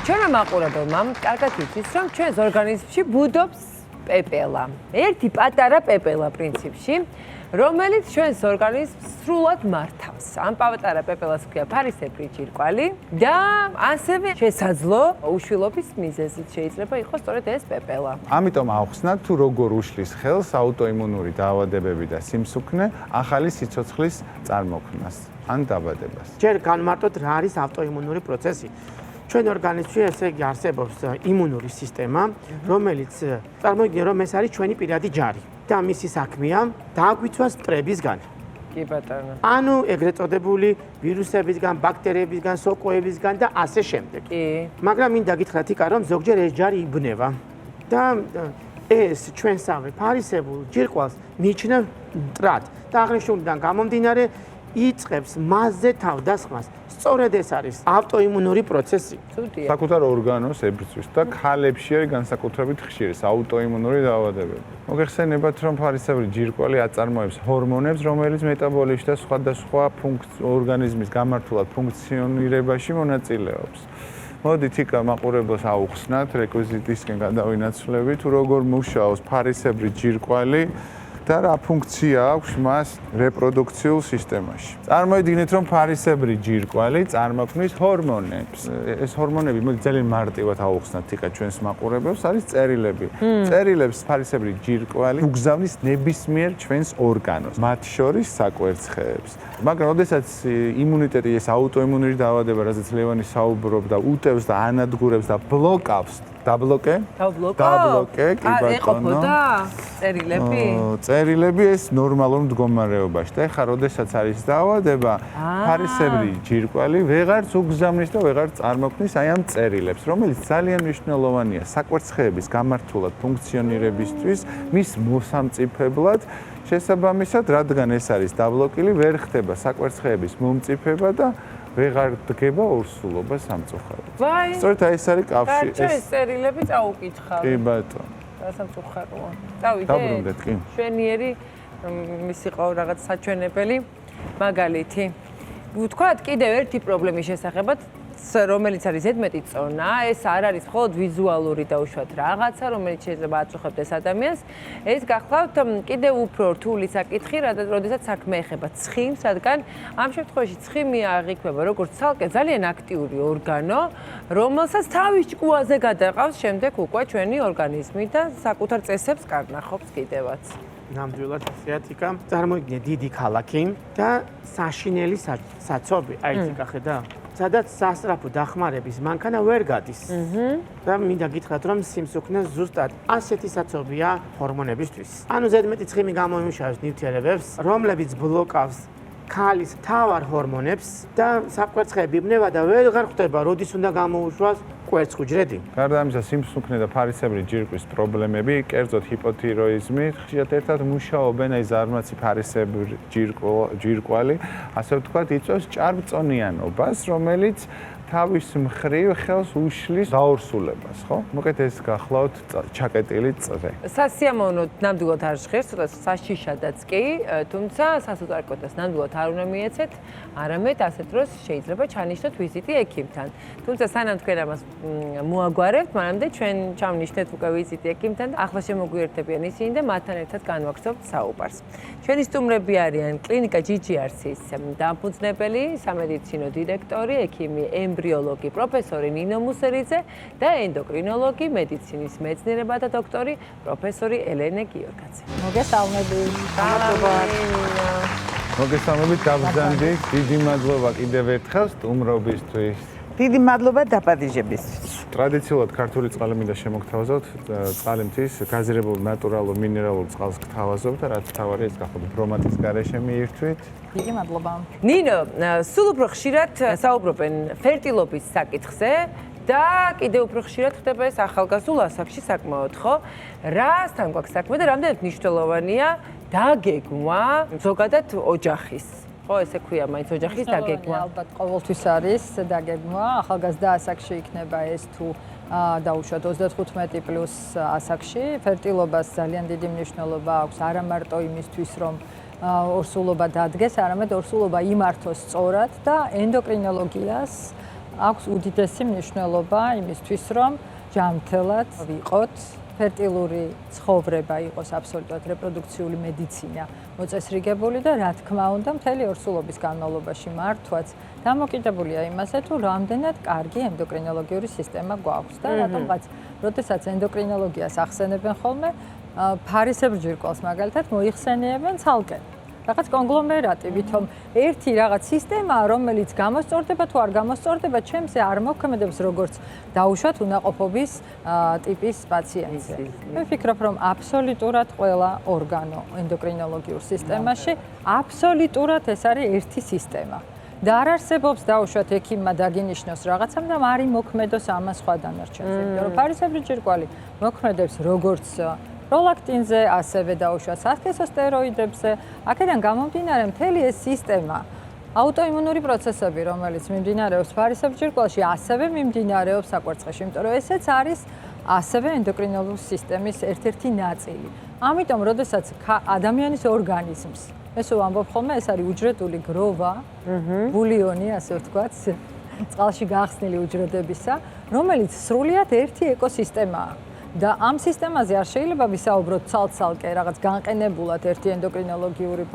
ჩვენმა მაყურებელმა კარგად იცის, რომ ჩვენს ორგანიზმში ბუდობს პეპელა. ერთი პატარა პეპელა პრინციპში, რომელიც ჩვენს ორგანიზმს სრულად მართავს. ამ პატარა პეპელას ქვია ფარისებრი ჯირკვალი და ასევე შესაძლო უშვილობის მიზეზით შეიძლება იყოს სწორედ ეს პეპელა. ამიტომ ავხსნათ თუ როგორ უშლის ხელს აუტოიმუნური დაავადებები და სიმსუქნე ახალი სიცოცხლის წარმოქმნას ან დაბადებას. ჯერ განმარტოთ რა არის ავტოიმუნური პროცესი. ჩვენ ორგანიზმში ესე იგი არსებობს იმუნური სისტემა, რომელიც წარმოიდგინე რომ ეს არის ჩვენი პირადი ჯარი და მისი საქმეა დააგვიცვას მტრებისგან. კი ბატონო. ანუ ეგრეთ წოდებული ვირუსებისგან, ბაქტერიებისგან, სოკოებისგან და ასე შემდეგ. კი. მაგრამ მინდა გითხრათ იკა რომ ზოგჯერ ეს ჯარი იბნევა და ეს ჩვენსავე ფარისებულ ჯირკვალს მიიჩნევ მტრად და აღნიშნულიდან გამომდინარე იწყებს მასზე თავდასხმას. სწორედ ეს არის ავტოიმუნური პროცესი. ცუდია. საკუთარ ორგანოს ებრძვის და ქალებში არის განსაკუთრებით ხშირი აუტოიმუნური დაავადებები. მოგეხსენებათ, რომ ფარისებრი ჯირკვალი აწარმოებს ჰორმონებს, რომელიც მეტაბოლიზმში და სხვადასხვა ორგანიზმის გამართულად ფუნქციონირებაში მონაწილეობს. მოდით იქ მაყურებელს ავხსნათ, რეკვიზიტისკენ გადავინაცვლებით, თუ როგორ მუშაობს ფარისებრი ჯირკვალი და რა ფუნქცია აქვს მას რეპროდუქციულ სისტემაში. წარმოიდგინეთ, რომ ფარისებრი ჯირკვალი წარმოქმნის ჰორმონებს. ეს ჰორმონები ძალიან მარტივად ავხსნათ იქა ჩვენს მაყურებელს, არის წერილები. წერილებს ფარისებრი ჯირკვალი უგზავნის ნებისმიერ ჩვენს ორგანოს, მათ შორის საკვერცხეებს. მაგრამ ოდესაც იმუნიტეტი ეს აუტოიმუნური დაავადება, რაზეც ლევანი საუბრობდა, უტევს და ანადგურებს და ბლოკავს დაბლოკე? დაბლოკე, კი ბატონო. ეყოფოდა წერილები? წერილები ეს ნორმალურ მდგომარეობაში. და ეხლა როდესაც არის დაავადება, ფარისებრი ჯირკვალი ვეღარც უგზავნის და ვეღარ წარმოქმნის აი ამ წერილებს, რომელიც ძალიან მნიშვნელოვანია საკვერცხეების გამართულად ფუნქციონირებისთვის, მის მოსამწიფებლად. შესაბამისად, რადგან ეს არის დაბლოკილი, ვერ ხდება საკვერცხეების მომწიფება და ვეღარ დგება ორსულობა სამწუხაროდ. სწორედ ეს არის კავშირი. ეს წერილები წაუკითხავ. კი ბატონო. სამწუხაროა. წავიდე. დაბრუნდეთ, კი. შვენიერი ის იყო რაღაც საჩვენებელი მაგალითი. ვთქვათ კიდევ ერთი პრობლემის შესახებად, რომელიც არის ზედმეტი წონა, ეს არ არის მხოლოდ ვიზუალური და უშუალოდ რაღაცა, რომელიც შეიძლება აწუხებდეს ადამიანს. ეს გახლავთ კიდევ უფრო რთული საკითხი, როდესაც საქმე ეხება ცხიმს, რადგან ამ შემთხვევაში ცხიმი აღიქვება როგორც ცალკე ძალიან აქტიური ორგანო, რომელსაც თავის ჭკუაზე გადაყავს შემდეგ უკვე ჩვენი ორგანიზმი და საკუთარ წესებს კარნახობს კიდევაც. ნამდვილად ისეათიკა. წარმოიდგინე დიდი ქალაქი და საშინელი საცობი, აი ეთიკა ხედა. სადაც სასწრაფო დახმარების მანქანა ვერ გადის. და მინდა გითხრათ, რომ სიმსუქნე ზუსტად ასეთი საცობია ჰორმონებისთვის. ანუ ზედმეტი ცხიმი გამოიმუშავებს ნივთიერებებს, რომლებიც ბლოკავს ქალის მთავარ ჰორმონებს და საკვერცხეები იბნევა და ვეღარ ხვდება, როდის უნდა გამოუშვას კვერცხუჯრედი. გარდა ამისა, სიმსუქნე და ფარისებრი ჯირკვის პრობლემები, კერძოდ ჰიპოთიროიზმი, ხშირად ერთად მუშაობენ აი ზარმაცი ფარისებრი ჯირკვალი, ასე ვთქვათ, იწვევს ჭარბწონიანობას, რომელიც თავის მხრივ ხელს უშლის დაორსულებას, ხო? მოკლედ ეს გახლავთ ჩაკეტილი წრე. სასიამოვნოდ ნამდვილად არ ჟღერს, ცოტა საშიშადაც კი, თუმცა სასუწარკვეთას ნამდვილად არ უნდა მიეცეთ, არამედ ასეთ დროს შეიძლება ჩანიშნოთ ვიზიტი ექიმთან. თუმცა სანამ თქვენ ამას მოაგვარებთ, მანამდე ჩვენ ჩავნიშნეთ უკვე ვიზიტი ექიმთან და ახლა შემოგვიერთებიან ისინი და მათთან ერთად განვაგრძობთ საუბარს. ჩვენი სტუმრები არიან კლინიკა GGRC-ის დამფუძნებელი, სამედიცინო დირექტორი, ექიმი ემბრიოლოგი პროფესორი ნინო მუსერიძე და ენდოკრინოლოგი, მედიცინის მეცნიერებათა დოქტორი პროფესორი ელენე გიორგაძე. მოგესალმებით. მოგესალმებით, გაბრძანდით. დიდი მადლობა კიდევ ერთხელ სტუმრობისთვის. დიდი მადლობა დაპატიჟებისთვის. ტრადიციულად ქართული წყალი მინდა შემოგთავაზოთ, წყალი მთის გაზირებულ ნატურალურ მინერალურ წყალს გთავაზობ და რაც თავარი ეს გახოთ ბრომატის გარეშე მიირთვით. დიდი მადლობა. ნინო, სულ უფრო ხშირად საუბრობენ ფერტილობის საკითხზე და კიდევ უფრო ხშირად ხდება ეს ახალგაზრდულ ასაკში საკმაოდ, ხო? რასთან გვაქვს საქმე და რამდენად მნიშვნელოვანია დაგეგმვა ზოგადად ოჯახის? ხო, ესე ქვია მაინც ოჯახის დაგეგმვა. ალბათ ყოველთვის არის დაგეგმვა, ახალგაზრდა ასაკში იქნება ეს თუ დაუშვათ 35+ ასაკში. ფერტილობას ძალიან დიდი მნიშვნელობა აქვს არა მარტო იმისთვის, რომ ორსულობა დადგეს, არამედ ორსულობა იმართოს სწორად და ენდოკრინოლოგიას აქვს უდიდესი მნიშვნელობა იმისთვის, რომ ჯანმრთელად ვიყოთ, ფერტილური ცხოვრება იყოს აბსოლუტურად რეპროდუქციული მედიცინა მოწესრიგებული და რა თქმა უნდა მთელი ორსულობის განმავლობაში მართვაც დამოკიდებულია იმაზე, თუ რამდენად კარგი ენდოკრინოლოგიური სისტემა გვაქვს და რატომღაც, როდესაც ენდოკრინოლოგიას ახსენებენ ხოლმე, ფარისებრ ჯირკვალს მაგალითად მოიხსენიებენ ცალკე. Რაღაც კონგლომერატი, ვითომ ერთი რაღაც სისტემაა, რომელიც გამოსწორდება თუ არ გამოსწორდება, ჩემზე არ მოქმედებს როგორც დაუშვათ უნაყოფობის ტიპის პაციენტზე. მე ვფიქრობ, რომ აბსოლუტურად ყველა ორგანო ენდოკრინოლოგიურ სისტემაში აბსოლუტურად ეს არის ერთი სისტემა. და არ არსებობს დაუშვათ ექიმმა დაგინიშნოს რაღაცამ და არ იმოქმედოს ამას სხვა დანარჩენზე. იმიტომ რომ ფარისებრი ჯირკვალი მოქმედებს როგორც პროლაქტინზე, ასევე დაუშვათ სასქესო სტეროიდებზე. აქედან გამომდინარე მთელი ეს სისტემა, აუტოიმუნური პროცესები, რომელიც მიმდინარეობს ფარისებრ ჯირკვალში, ასევე მიმდინარეობს საკვერცხეში, იმიტომ რომ ესეც არის ასევე ენდოკრინოლოგიური სისტემის ერთ-ერთი ნაწილი. ამიტომ, როდესაც ადამიანის ორგანიზმს, ეს ვამბობ ხოლმე, ეს არის უჯრედული გროვა, ბულიონი, ასე ვთქვათ, წყალში გახსნილი უჯრედებისა, რომელიც სრულიად ერთი ეკოსისტემაა. და ამ სისტემაზე არ შეიძლება ვისაუბროთ ცალ-ცალკე რაღაც განყენებულად ერთი ენდოკრინოლოგიური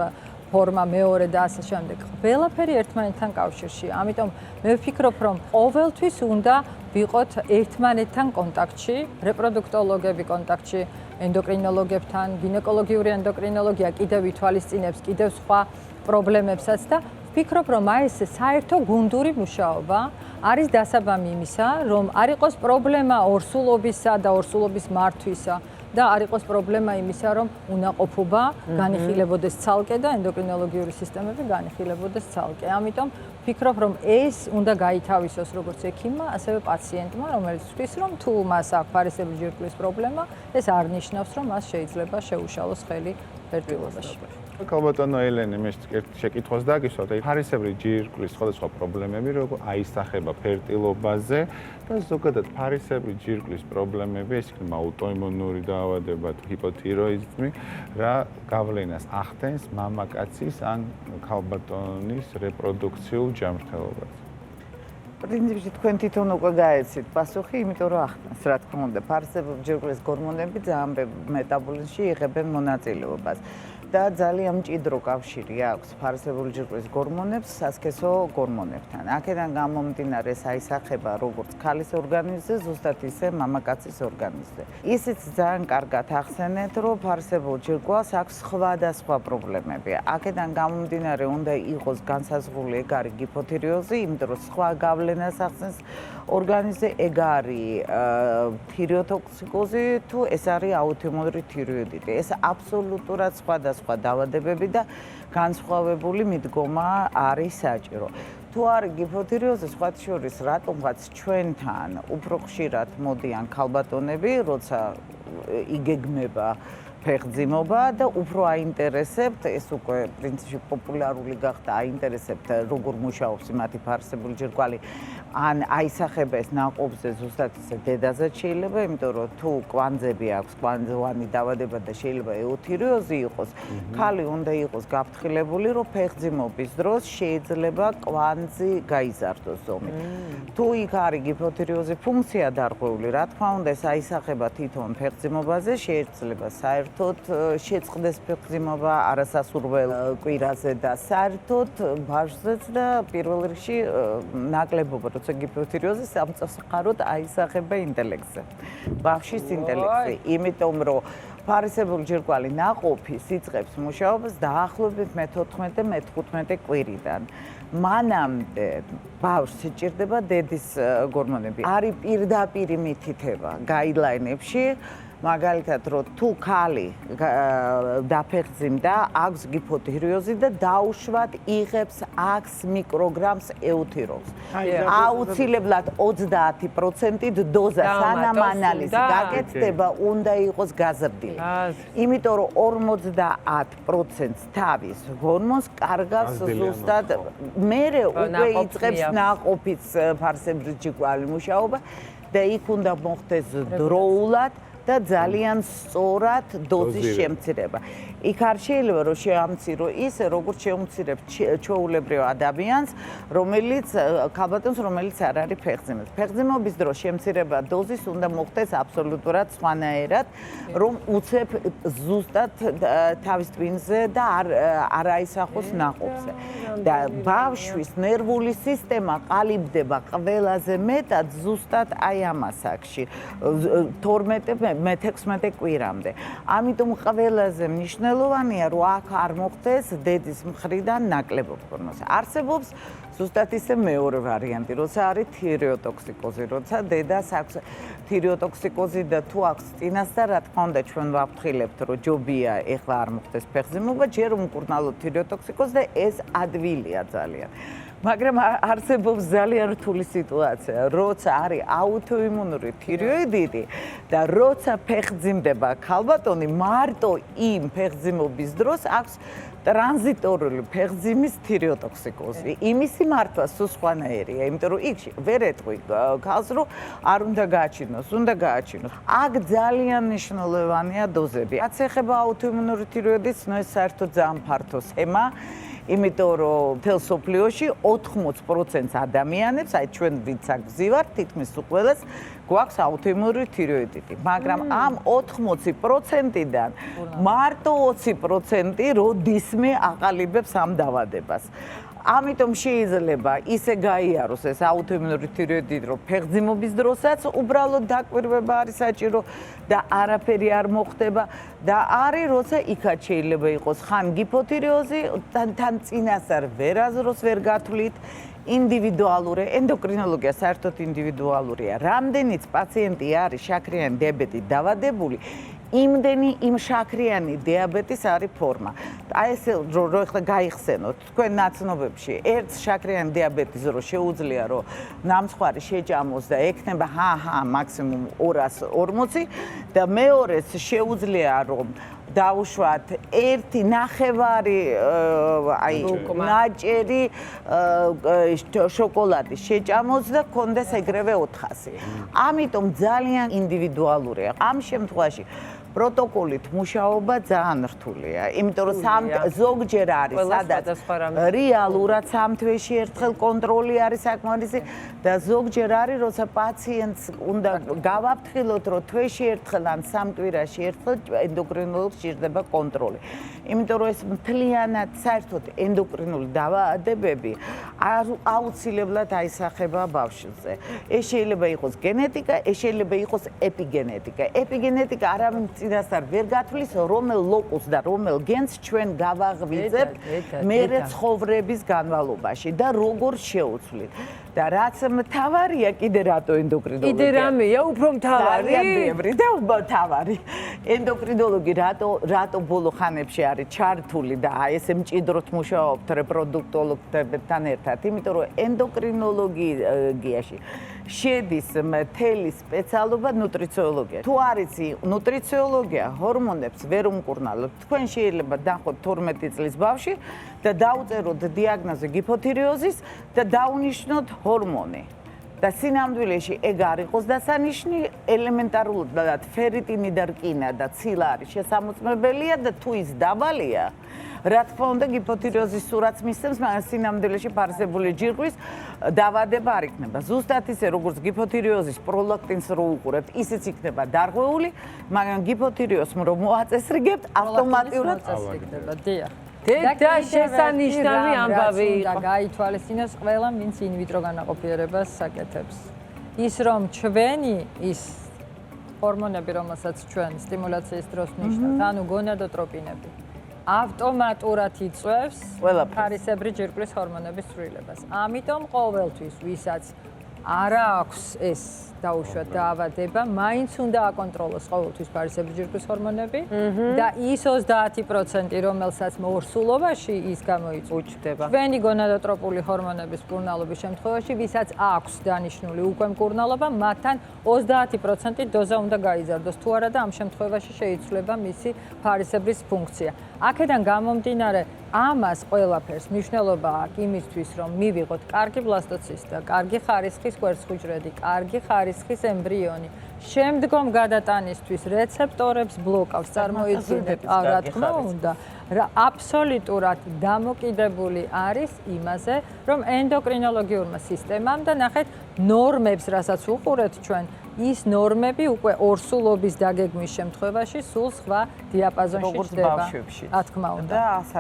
ფორმა, მეორე და ასე შემდეგ. ყველაფერი ერთმანეთთან კავშირშია. ამიტომ მე ვფიქრობ, რომ ყოველთვის უნდა ვიყოთ ერთმანეთთან კონტაქტში, რეპროდუქტოლოგები კონტაქტში ენდოკრინოლოგებთან, გინეკოლოგიური ენდოკრინოლოგია კიდევ ითვალისწინებს კიდევ სხვა პრობლემებსაც და ვფიქრობ, რომ ეს საერთო გუნდური მუშაობა არის დასაბამი იმისა, რომ არ იყოს პრობლემა ორსულობისა და ორსულობის მართვისა და არ იყოს პრობლემა იმისა, რომ უნაყოფობა განიხილებოდეს ცალკე და ენდოკრინოლოგიური სისტემები განიხილებოდეს ცალკე. ამიტომ ვფიქრობ, რომ ეს უნდა გაითავისოს როგორც ექიმმა, ასევე პაციენტმა, რომელიც თვლის, რომ თუ მას აქვს ფარისებრი ჯირკვლის პრობლემა, ეს არ ნიშნავს, რომ მას შეიძლება შეუშალოს ხელი ფერტილობაში. კალბატონო ელენე, მე შეკითხვას დაგისვათ, ფარისებრი ჯირკვლის სხვადასხვა პრობლემები, როგორ აისახება ფერტილობაზე და ზოგადად ფარისებრი ჯირკვლის პრობლემები, ეს იქნება აუტოიმუნური დაავადება, ჰიპოთიროიდიზმი, რა გავლენას ახდენს მამაკაცის ან ქალბატონის რეპროდუქციულ ჯანმრთელობაზე. პრინციპში თქვენ თვითონ უკვე გაეცით პასუხი, იმიტომ რომ ახდენს, რა თქმა უნდა, ფარისებრი ჯირკვლის გორმონები ძალიან მეტაბოლიზმში იღებენ მონაწილეობას. და ძალიან მჭიდრო კავშირი აქვს ფარისებრი ჯირკვლის გორმონებს სასქესო გორმონებთან. აქედან გამომდინარე საისახება როგორც ქალის ორგანიზმზე, ზუსტად ისე მამაკაცის ორგანიზმზე. ისიც ძალიან კარგად ახსენეთ, რომ ფარისებრი ჯირკვალს აქვს სხვადასხვა პრობლემები. აქედან გამომდინარე უნდა იყოს განსაზღვრული ეგ არის ჰიპოთირიოზი, იმიტომ რომ სხვა გავლენას ახსენს ორგანიზმზე, ეგ არის თირიოტოქსიკოზი თუ ეს არის აუტოიმუნური თიროიდიტი. ეს აბსოლუტურად სხვა დაავადებები და განსხვავებული მიდგომა არის საჭირო. თუ არის ჰიპოთირიოზი, სხვა შორის რატომღაც ჩვენთან უფრო ხშირად მოდიან ქალბატონები, როცა იგეგმება ფეხმძიმობა და უფრო აინტერესებთ, ეს უკვე პრინციპში პოპულარული გახდა, აინტერესებთ როგორ მუშაობს მათი ფარისებრი ჯირკვალი, ან აისახება ეს ნაყოფზე ზუსტად ისე დედაზეც შეიძლება, იმიტომ რომ თუ კვანძები აქვს, კვანძოვანი დაავადება და შეიძლება ეუთირიოზი იყოს, ქალი უნდა იყოს გაფრთხილებული, რომ ფეხმძიმობის დროს შეიძლება კვანძი გაიზარდოს ზომით. თუ იქ არის ჰიპოთირიოზი ფუნქცია დარღვეული, რა თქმა უნდა, ეს აისახება თვითონ ფეხმძიმობაზე, შეიძლება საერთოდ შეწყდეს ფეხმძიმობა არასასურველ კვირაზე და საერთოდ ბავშვზეც და პირველ რიგში ნაკლებობა როცა ჰიპოთირიოზი სამწუხაროდ აისახება ინტელექტზე. ბავშვის ინტელექტზე, იმიტომ რომ ფარისებრი ჯირკვალი ნაყოფის იწყებს მუშაობას დაახლოებით მე-14-მე-15 კვირიდან. მანამდე ბავშვს სჭირდება დედის გორმონები. არის პირდაპირი მითითება გაიდლაინებში, მაგალითად, რომ თუ ქალი დაფეხმძიმდა, აქვს ჰიპოთირიოზი და დაუშვათ იღებს 100 მიკროგრამს ეუთიროლს. აუცილებლად 30%-ით დოზა სანამ ანალიზი გაკეთდება, უნდა იყოს გაზრდილი. იმიტომ რომ 50%-ს თავის ჰორმონს კარგავს ზუსტად მერე უკვე იწყებს ნაყოფის ფარისებრი ჯირკვალი მუშაობა და იქ უნდა მოხდეს დროულად და ძალიან სწორად დოზის დოზირება. შემცირება. იქ არ შეიძლება რომ შეამცირო ისე როგორც შეუმცირებ ჩვეულებრივ ადამიანს, რომელიც ქალბატონს, რომელიც არ არის ფეხძიმების. ფეხძიმობის დროს შემცირება დოზის უნდა მოხდეს აბსოლუტურად სხვანაირად, რომ უცებ ზუსტად თავის ტვინზე და არ აისახოს ნაყოფზე. და ბავშვის ნერვული სისტემა ყალიბდება ყველაზე მეტად ზუსტად აი ამ ასაკში 12-16 კვირამდე. ამიტომ ყველაზე მნიშვნელოვანია რომ აქ არ მოხდეს დედის მხრიდან ნაკლებობგონოს. არსებობს ზუსტად ისე მეორე ვარიანტი, როცა არის თირიოტოქსიკოზი, როცა დედას აქვს თირიოტოქსიკოზი და თუ აქვს წინასწარ, რა თქმა უნდა, ჩვენ ვაფრთხილებთ, რომ ჯობია ეხლა არ მოხდეს ფეხზიმობა, ჯერ უმკურნალო თირიოტოქსიკოზი და ეს ადვილია ძალიან. მაგრამ არსებობს ძალიან რთული სიტუაცია, როცა არის აუტოიმუნური თიროიდიტი და როცა ფეხძიმდება ქალბატონი, მარტო იმ ფეხძიმობის დროს აქვს ტრანზიტორული ფეხძიმის თირიოტოქსიკოზი. იმისი მართვა სულ სხვანაირია, იმიტომ რომ იქ ვერ ეტყვი ქალს, რომ არ უნდა გააჩინოს, უნდა გააჩინოს. აქ ძალიან მნიშვნელოვანია დოზები. რაც ეხება აუტოიმუნური თიროიდიტს, ნუ ეს საერთოდ ძალიან ფართო თემა. იმიტომ რომ მთელ სოფლიოში 80% ადამიანებს, აი ჩვენ ვინც აქ ვზივართ, თითქმის უყველეს გვაქვს აუტოიმუნური თიროიდიტი, მაგრამ ამ 80%-დან მარტო 20% როდისმე აყალიბებს ამ დაავადებას. ამიტომ შეიძლება ისე გაიაროს ეს აუტოიმუნური თიროიდიტი, რომ ფეხძიმობის დროსაც უბრალოდ დაკვირვება არის საჭირო და არაფერი არ მოხდება და არის როცა იქაც შეიძლება იყოს ხან გიფოთირიოზი, თან წინასწარ ვერაზროს ვერ გათვლით, ინდივიდუალური ენდოკრინოლოგია საერთოდ ინდივიდუალურია. რამდენიც პაციენტი არის შაქრიანი დიაბეტით დაავადებული, იმდენი იმ შაქრიანი დიაბეტის არის ფორმა. აი ეს რო ეხლა გაიხსენოთ, თქვენ ნაცნობებში ერთ შაქრიანი დიაბეტის რო შეუძლია რომ ნამსხვარი შეჭამოს და ექნება მაქსიმუმ 240 და მეორეს შეუძლია რომ დაუშვათ 1.5 აი ნაჭერი შოკოლადი შეჭამოს და კონდეს ეგრევე 400. ამიტომ ძალიან ინდივიდუალურია. ამ შემთხვევაში პროტოკოლით მუშაობა ძალიან რთულია, იმიტომ რომ ზოგჯერ არის სადაც რეალურად 3 თვეში ერთხელ კონტროლი არის საკმარისი და ზოგჯერ არის როცა პაციენტს უნდა გავაფრთხილოთ რომ თვეში ერთხელ ან 3 კვირაში ერთხელ ენდოკრინოლოგს სჭირდება კონტროლი. იმიტომ რომ ეს მთლიანად საერთოდ ენდოკრინული დაავადებები აუცილებლად აისახება ბავშვზე. ეს შეიძლება იყოს გენეტიკა, ეს შეიძლება იყოს ეპიგენეტიკა. ეპიგენეტიკა არავინ წინასწარ ვერ გათვლის რომელ ლოკუსს და რომელ გენს ჩვენ გავაღვიძებთ მერე ცხოვრების განმავლობაში და როგორ შეუცვლით. და რაც მთავარია კიდე რატო ენდოკრინოლოგია? კიდე რამეა უფრო მთავარი? ბევრი და მთავარი. ენდოკრინოლოგი რატო ბოლო ხანებში არის ჩართული და აი ესე მჭიდროდ მუშაობთ რეპროდუქტოლოგებთან ერთად, იმიტომ რომ ენდოკრინოლოგიაში შედის მთელი სპეციალობა ნუტრიციოლოგია. თუ არიცი ნუტრიციოლოგია ჰორმონებს ვერ უმკურნალოთ, თქვენ შეიძლება დახოთ 12 წლის ბავშვი და დაუწეროთ დიაგნოზი გიფოთირიოზის და დაუნიშნოთ ჰორმონი. და სინამდვილეში ეგ არ იყოს დასანიშნი, ელემენტარულად ფერიტინი და რკინა და ცილა არის შესამოწმებელია და თუ ის დაბალია, რა თქმა უნდა გიფოთირიოზის სურათს მისცემს, მაგრამ სინამდვილეში ფარსებული ჯირკვის დაავადება არ იქნება. ზუსტად ისე როგორც გიფოთირიოზის პროლაქტინს რო უყურებთ, ისიც იქნება დარღვეული, მაგრამ გიფოთირიოზს რო მოაწესრიგებთ, ავტომატურად წესრიგდება. დიახ. და შესანიშნავი ამბავი და გაითვალისწინოს ყველა, ვინც ინვიტრო განაყოფიერებას საკეთებს. ის რომ ჩვენი ის ჰორმონები, რომელსაც ჩვენ სტიმულაციის დროს ნიშნავთ, ანუ გონადოტროპინები, ავტომატურად იწვევს ფარისებრი ჯირკვლის ჰორმონების ცვლილებას. ამიტომ ყოველთვის, ვისაც არ აქვს ეს დაუშვათ დაავადება, მაინც უნდა აკონტროლოს ყოველთვის ფარისებრი ჯირკვის ჰორმონები და ის 30%, რომელსაც მორსულობაში ის გამოიწვევს. ჩვენი გონადოტროპული ჰორმონების მკურნალობის შემთხვევაში, ვისაც აქვს დანიშნული უკვე მკურნალობა, მათთან 30% დოზა უნდა გაიზარდოს. თუ არა და ამ შემთხვევაში შეიცვლება მისი ფარისებრის ფუნქცია. აქედან გამომდინარე, ამას ყველაფერს მნიშვნელობა აქვს იმისთვის, რომ მივიღოთ კარგი ბლასტოცისტა, კარგი ხარისხის კვერცხუჯრედი, კარგი ხარისხის ხარისხის ემბრიონი. შემდგომ გადატანისთვის რეცეპტორებს ბლოკავს, წარმოიდგინეთ, რა თქმა უნდა, აბსოლუტურად დამოკიდებული არის იმაზე, რომ ენდოკრინოლოგიურმა სისტემამ და ნახეთ ნორმებს, რასაც უყურეთ ჩვენ, ის ნორმები უკვე ორსულობის დაგეგმვის შემთხვევაში სულ სხვა დიაპაზონში ჩდება. რა თქმა უნდა.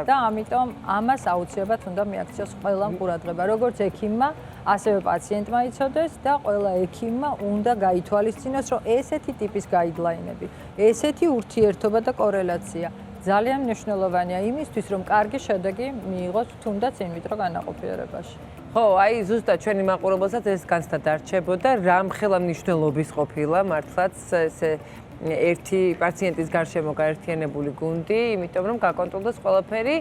და ამიტომ ამას აუცილებლად უნდა მიაქციოს ყველა ყურადღება, როგორც ექიმმა, ასევე პაციენტმა იცოდეს და ყველა ექიმმა უნდა გაითვალისწინოს, რომ ესეთი ტიპის გაიდლაინები, ესეთი ურთიერთობა და კორელაცია ძალიან მნიშვნელოვანია იმისთვის, რომ კარგი შედეგი მიიღოს თუნდაც ინვიტრო განაყოფიერებაში. ხო, აი ზუსტად ჩვენი მაყურებელსაც ეს განცდა დარჩებოდა, რამხელა მნიშვნელობის ყოფილა მართლაც ესე ერთი პაციენტის გარშემო გაერთიანებული გუნდი, იმიტომ რომ გაკონტროლდეს ყველაფერი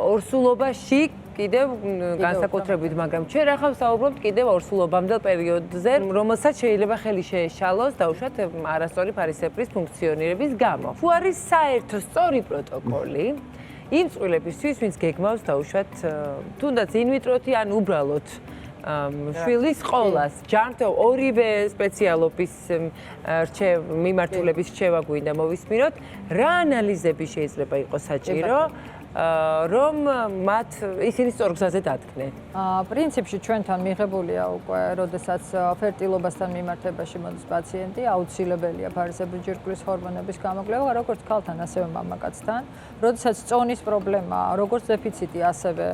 ორსულობაში კიდევ განსაკუთრებით, მაგრამ ჩვენ ახლა ვსაუბრობთ კიდევ ორსულობამდელ პერიოდზე, რომელსაც შეიძლება ხელი შეეშალოს დაუშვათ არასწორი ფარისებრის ფუნქციონირების გამო. თუ არის საერთო სწორი პროტოკოლი იმ წყვილებისთვის, ვინც გეგმავს დაუშვათ თუნდაც ინვიტროთი ან უბრალოდ შვილის ყოლას, ჯანმრთელ ორივე სპეციალობის მიმართულების რჩევა გვინდა მოვისმინოთ, რა ანალიზები შეიძლება იყოს საჭირო? რომ მათ ისინი სწორ გზაზე დადგნენ. პრინციპში ჩვენთან მიღებულია უკვე, როდესაც ფერტილობასთან მიმართებაში მოდის პაციენტი, აუცილებელია ფარისებრი ჯირკვლის ჰორმონების გამოკვლევა, როგორც ქალთან, ასევე მამაკაცთან. როდესაც წონის პრობლემა, როგორც დეფიციტი, ასევე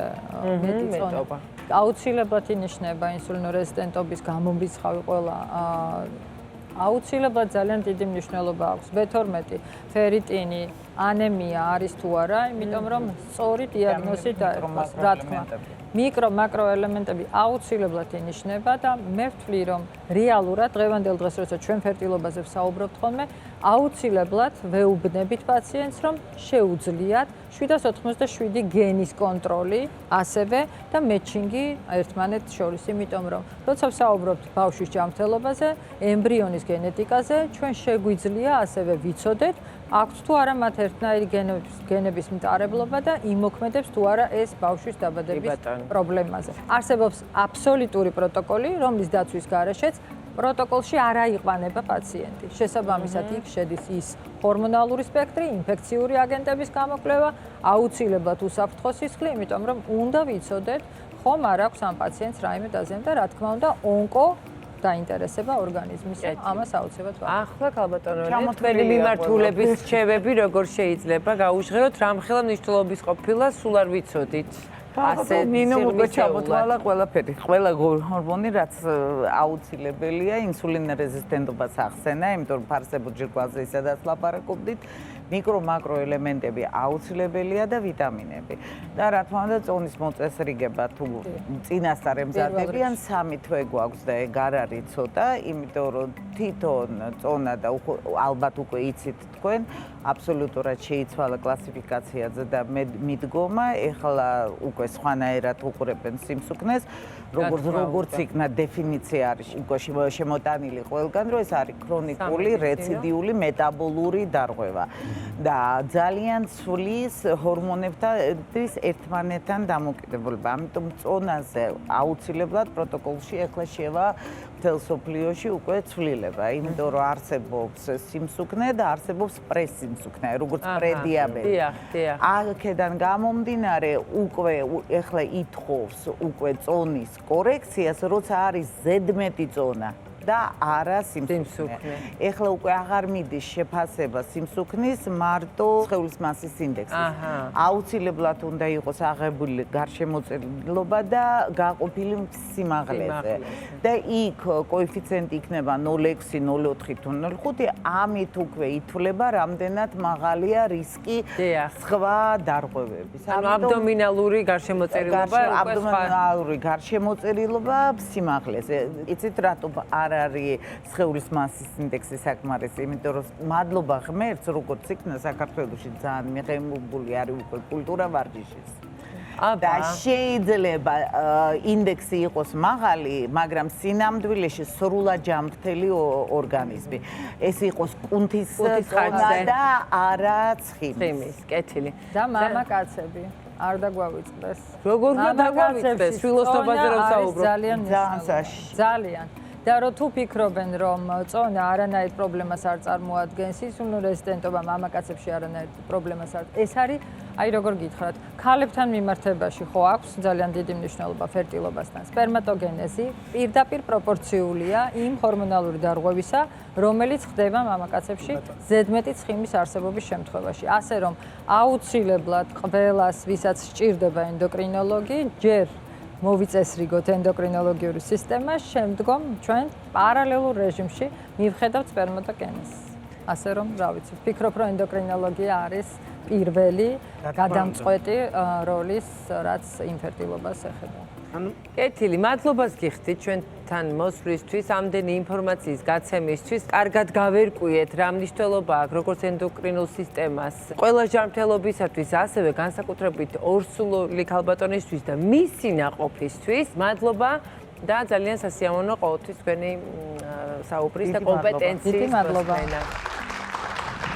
მეტი წონა. აუცილებლად ინიშნება ინსულინორეზისტენტობის გამომრიცხავი ყველა აუცილებლად ძალიან დიდი მნიშვნელობა აქვს. B12, ფერიტინი, ანემია არის თუ არა, იმიტომ რომ სწორი დიაგნოზი დაერქვა, რა თქმა უნდა. მიკრო-მაკრო ელემენტები აუცილებლად ინიშნება და მე ვთვლი, რომ რეალურად დღევანდელ დღეს, როცა ჩვენ ფერტილობაზე ვსაუბრობთ ხოლმე, აუცილებლად ვეუბნებით პაციენტს, რომ შეუძლიათ 787 გენის კონტროლი, ასევე და მეჩინგი ერთმანეთს შორის, იმიტომ რომ როცა ვსაუბრობთ ბავშვის ჯანმრთელობაზე, ემბრიონის გენეტიკაზე, ჩვენ შეგვიძლია ასევე ვიცოდეთ, აქვს თუ არა მათ ერთნაირი გენების მტარებლობა და იმოქმედებს თუ არა ეს ბავშვის დაბადების პრობლემაზე. არსებობს აბსოლუტური პროტოკოლი, რომლის დაცვის გარეშეც პროტოკოლში არ აიყვანება პაციენტი. შესაბამისად, იქ შედის ის ჰორმონალური სპექტრი, ინფექციური აგენტების გამოკვლევა, აუცილებლად უსაფრთხო სისხლი, იმიტომ რომ უნდა ვიცოდეთ, ხომ არ აქვს ამ პაციენტს რაიმე დაზიანება და რა თქმა უნდა, ონკო დაინტერესება ორგანიზმისა, ამას აუცილებლად ვაკეთებთ. ახლა ქალბატონო, თქვენი მიმართულების რჩევები როგორ შეიძლება გაუჟღეროთ, რამხელა მნიშვნელობის ყოფილა სულ არ ვიცოდით. ასე ნინო უკვე ჩამოთვალა ყველაფერი. ყველა ჰორმონი რაც აუცილებელია ინსულინორეზისტენტობას ახსენა, იმიტომ რომ ფარისებურ ჯირკვალზე ისედაც ლაპარაკობდით. მიკრო-მაკრო ელემენტები აუცილებელია და ვიტამინები. და რა თქმა უნდა, წონის მოწესრიგება თუ წინასწარ ემზადებიან 3 თვე გვაქვს და ეგ არ არის ცოტა, იმიტომ რომ თვითონ წონა და ალბათ უკვე იცით თქვენ, აბსოლუტურად შეიცვალა კლასიფიკაციაზე და მიდგომა, ეხლა უკვე სხვანაირად უყურებენ სიმსუქნეს, როგორც იქნა დეფინიცია არის უკვე შემოტანილი ყველგან, რომ ეს არის ქრონიკული რეციდიული მეტაბოლური დარღვევა. და ძალიან ცვლის ჰორმონებთან ერთმანეთთან დამოკიდებულება. ამიტომ წონაზე აუცილებლად პროტოკოლში ეხლა შევა მთელ სოფლიოში უკვე ცვლილება, იმიტომ რომ არსებობს სიმსუქნე და არსებობს პრესიმსუქნე, როგორც პრედიაბეტი. აქედან გამომდინარე უკვე ეხლა ითხოვს უკვე წონის კორექციას, როცა არის ზედმეტი წონა. და არა სიმსუქნე. ეხლა უკვე აღარ მიდის შეფასება სიმსუქნის მარტო სხეულის მასის ინდექსის. აუცილებლად უნდა იყოს აღებული გარშემოწერილობა და გაყოფილი სიმაღლეზე. და იქ კოეფიციენტი იქნება 0,6, 0,4 თუ 0,5, ამით უკვე ითვლება რამდენად მაღალია რისკი სხვა დარღვევების. ანუ აბდომინალური გარშემოწერილობა, აბდომინალური გარშემოწერილობა სიმაღლეზე. იცით რატო არის სხეულის მასის ინდექსი საკმარისი, იმიტომ რომ მადლობა ღმერთს, როგორც იქნა საქართველოში ძალიან მიღებული არის უკვე კულტურა ვარჯიშის. და შეიძლება ინდექსი იყოს მაღალი, მაგრამ სინამდვილეში სრულად ჯანმრთელი ორგანიზმი. ეს იყოს კუნთის წონა და არა ცხიმის. კეთილი. და მამაკაცები არ დაგვავიწყდეს. როგორ უნდა დაგვავიწყდეს? შვილოსნობაზე რომ საუბრობთ. ძალიან. და რო თუ ფიქრობენ რომ წონა არანაირ პრობლემას არ წარმოადგენს სისულო რეზიდენტობა მამაკაცებში არანაირ პრობლემას არ ეს არის აი როგორ გითხრათ ქალებთან მიმართებაში ხო აქვს ძალიან დიდი მნიშვნელობა ფერტილობასთან სპერმატოგენეზი პირდაპირ პროპორციულია იმ ჰორმონალური დარღვევისა რომელიც ხდება მამაკაცებში ზედმეტი ცხიმის არსებობის შემთხვევაში ასე რომ აუცილებლად ყველას ვისაც სჭირდება ენდოკრინოლოგი ჯერ მოვიწესრიგოთ ენდოკრინოლოგიური სისტემა, შემდგომ ჩვენ პარალელურ რეჟიმში მივხედავთ სპერმატოგენეზს. ასე რომ, რა ვიცი, ვფიქრობ, რომ ენდოკრინოლოგია არის პირველი გადამწყვეტი როლის, რაც ინფერტილობას ეხება. კეთილი, მადლობას გიხდით ჩვენთან მოსვლისთვის, ამდენი ინფორმაციის გაცემისთვის. კარგად გავერკვიეთ, რა მნიშვნელობა აქვს როგორც ენდოკრინულ სისტემას. ყველა ჯანმრთელობისათვის, ასევე განსაკუთრებით ორსულული ქალბატონისთვის და მისი ნაყოფისთვის. მადლობა და ძალიან სასიამოვნო ყოველთვის თქვენი საუბრის და კომპეტენციის დიდი მადლობა. მოსმენა.